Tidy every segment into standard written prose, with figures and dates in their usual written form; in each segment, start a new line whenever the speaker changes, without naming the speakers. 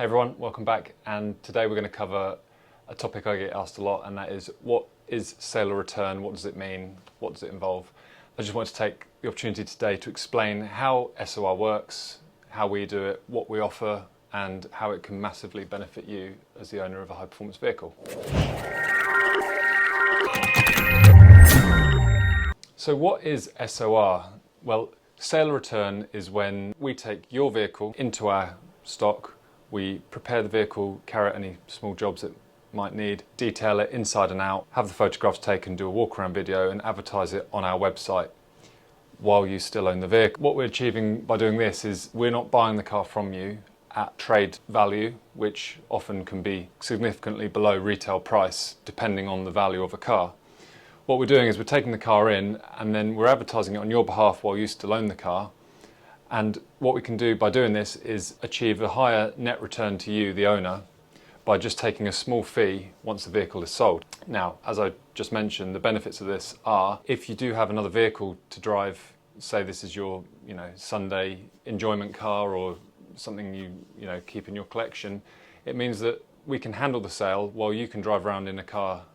Hey everyone, welcome back, and today we're going to cover a topic I get asked a lot, and that is what is sale or return, what does it mean, what does it involve? I just want to take the opportunity today to explain how SOR works, how we do it, what we offer, and how it can massively benefit you as the owner of a high performance vehicle. So what is SOR? Well, sale or return is when we take your vehicle into our stock, we prepare the vehicle, carry out any small jobs it might need, detail it inside and out, have the photographs taken, do a walk around video and advertise it on our website while you still own the vehicle. What we're achieving by doing this is we're not buying the car from you at trade value, which often can be significantly below retail price depending on the value of a car. What we're doing is we're taking the car in and then we're advertising it on your behalf while you still own the car. And what we can do by doing this is achieve a higher net return to you, the owner, by just taking a small fee once the vehicle is sold. Now, as I just mentioned, the benefits of this are if you do have another vehicle to drive, say this is your Sunday enjoyment car or something you keep in your collection, it means that we can handle the sale while you can drive around in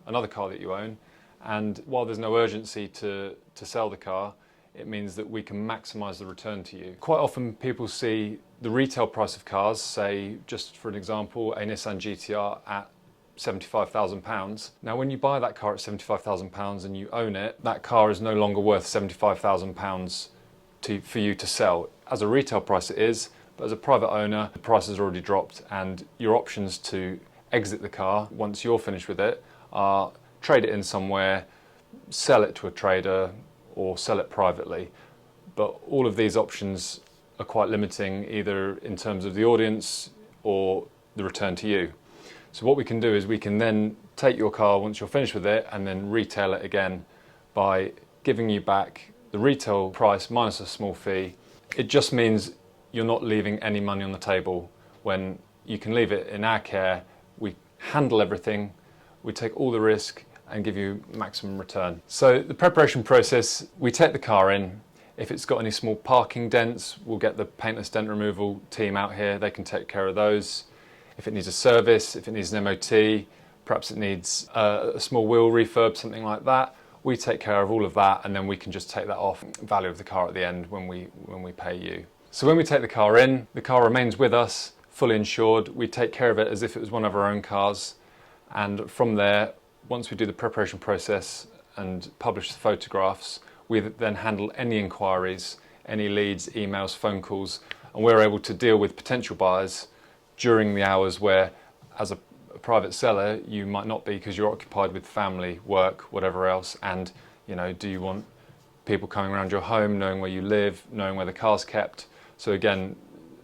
another car that you own. And while there's no urgency to sell the car, it means that we can maximise the return to you. Quite often people see the retail price of cars, say just for an example, a Nissan GT-R at £75,000. Now when you buy that car at £75,000 and you own it, that car is no longer worth £75,000 for you to sell. As a retail price it is, but as a private owner, the price has already dropped and your options to exit the car once you're finished with it are trade it in somewhere, sell it to a trader, or sell it privately. But all of these options are quite limiting, either in terms of the audience or the return to you. So what we can do is we can then take your car once you're finished with it and then retail it again by giving you back the retail price minus a small fee. It just means you're not leaving any money on the table when you can leave it in our care. We handle everything, we take all the risk and give you maximum return. So the preparation process, we take the car in. If it's got any small parking dents, we'll get the paintless dent removal team out here. They can take care of those. If it needs a service, if it needs an MOT, perhaps it needs a small wheel refurb, something like that, we take care of all of that and then we can just take that off value of the car at the end when we pay you. So when we take the car in, the car remains with us, fully insured. We take care of it as if it was one of our own cars. And from there, once we do the preparation process and publish the photographs, we then handle any inquiries, any leads, emails, phone calls, and we're able to deal with potential buyers during the hours where, as a private seller, you might not be because you're occupied with family, work, whatever else. And do you want people coming around your home, knowing where you live, knowing where the car's kept? So again,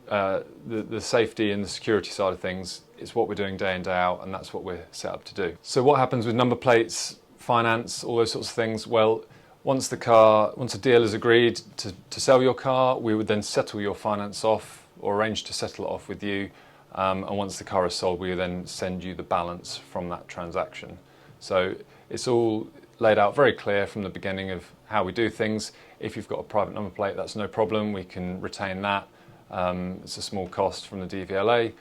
the safety and the security side of things is what we're doing day in, day out, and that's what we're set up to do. So what happens with number plates, finance, all those sorts of things? Well, once a deal is agreed to sell your car, we would then settle your finance off or arrange to settle it off with you. And once the car is sold, we then send you the balance from that transaction. So it's all laid out very clear from the beginning of how we do things. If you've got a private number plate, that's no problem. We can retain that. It's a small cost from the DVLA.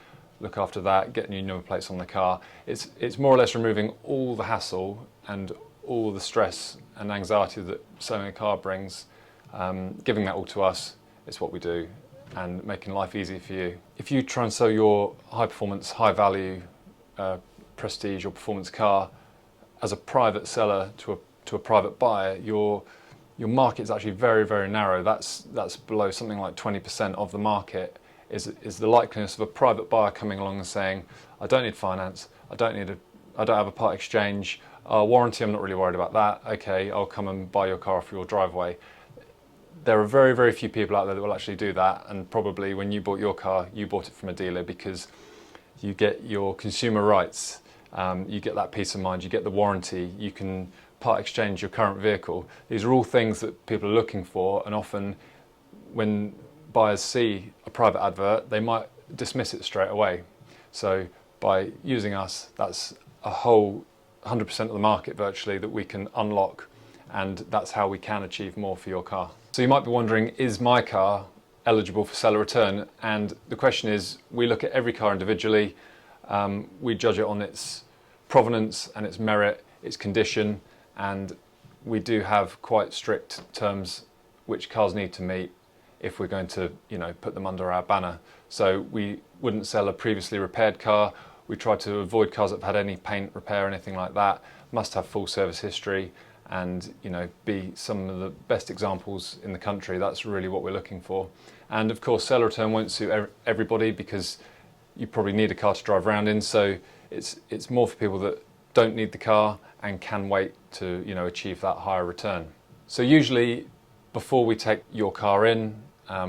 Look after that, get new number plates on the car. It's more or less removing all the hassle and all the stress and anxiety that selling a car brings. Giving that all to us is what we do, and making life easy for you. If you try and sell your high performance, high value, prestige or performance car as a private seller to a private buyer, your market is actually very, very narrow. That's below something like 20% of the market is the likeliness of a private buyer coming along and saying, I don't need finance, I don't have a part exchange, warranty, I'm not really worried about that, okay, I'll come and buy your car off your driveway. There are very, very few people out there that will actually do that, and probably when you bought your car, you bought it from a dealer because you get your consumer rights, you get that peace of mind, you get the warranty, you can part exchange your current vehicle. These are all things that people are looking for, and often when buyers see a private advert, they might dismiss it straight away. So by using us, that's a whole 100% of the market virtually that we can unlock, and that's how we can achieve more for your car. So you might be wondering, is my car eligible for seller return. And the question is, we look at every car individually, we judge it on its provenance and its merit, its condition, and we do have quite strict terms which cars need to meet if we're going to, put them under our banner. So we wouldn't sell a previously repaired car. We try to avoid cars that have had any paint repair or anything like that. Must have full service history and, be some of the best examples in the country. That's really what we're looking for. And of course, seller return won't suit everybody, because you probably need a car to drive around in. So it's more for people that don't need the car and can wait to, achieve that higher return. So usually before we take your car in,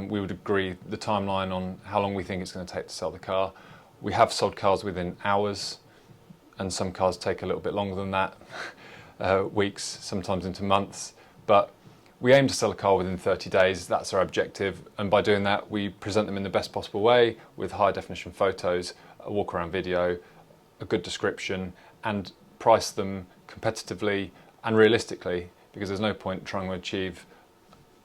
we would agree the timeline on how long we think it's going to take to sell the car. We have sold cars within hours, and some cars take a little bit longer than that, weeks, sometimes into months. But we aim to sell a car within 30 days. That's our objective. And by doing that, we present them in the best possible way with high definition photos, a walk around video, a good description, and price them competitively and realistically, because there's no point trying to achieve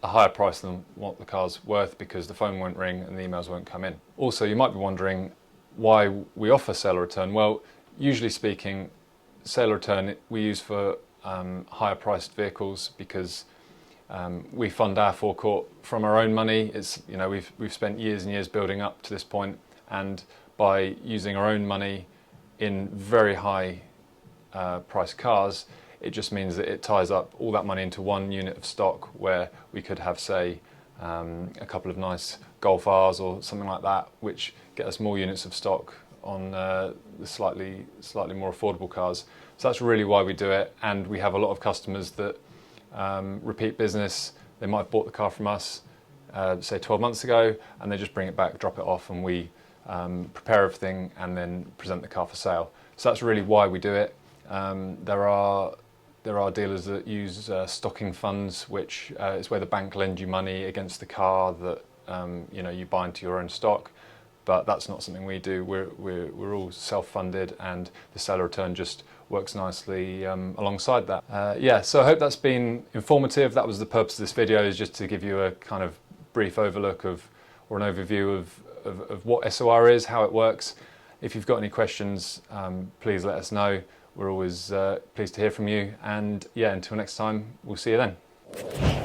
a higher price than what the car's worth, because the phone won't ring and the emails won't come in. Also, you might be wondering why we offer seller return. Well, usually speaking, seller return we use for higher priced vehicles, because we fund our forecourt from our own money. It's, we've spent years and years building up to this point, and by using our own money in very high priced cars, it just means that it ties up all that money into one unit of stock, where we could have, say, a couple of nice Golf Rs or something like that, which get us more units of stock on the slightly more affordable cars. So that's really why we do it. And we have a lot of customers that repeat business. They might have bought the car from us, say 12 months ago, and they just bring it back, drop it off, and we prepare everything and then present the car for sale. So that's really why we do it. There are dealers that use stocking funds, which is where the bank lends you money against the car that you buy into your own stock. But that's not something we do. We're all self-funded, and the seller return just works nicely alongside that. So I hope that's been informative. That was the purpose of this video, is just to give you a kind of brief overlook or an overview of what SOR is, how it works. If you've got any questions, please let us know. We're always pleased to hear from you. And until next time, we'll see you then.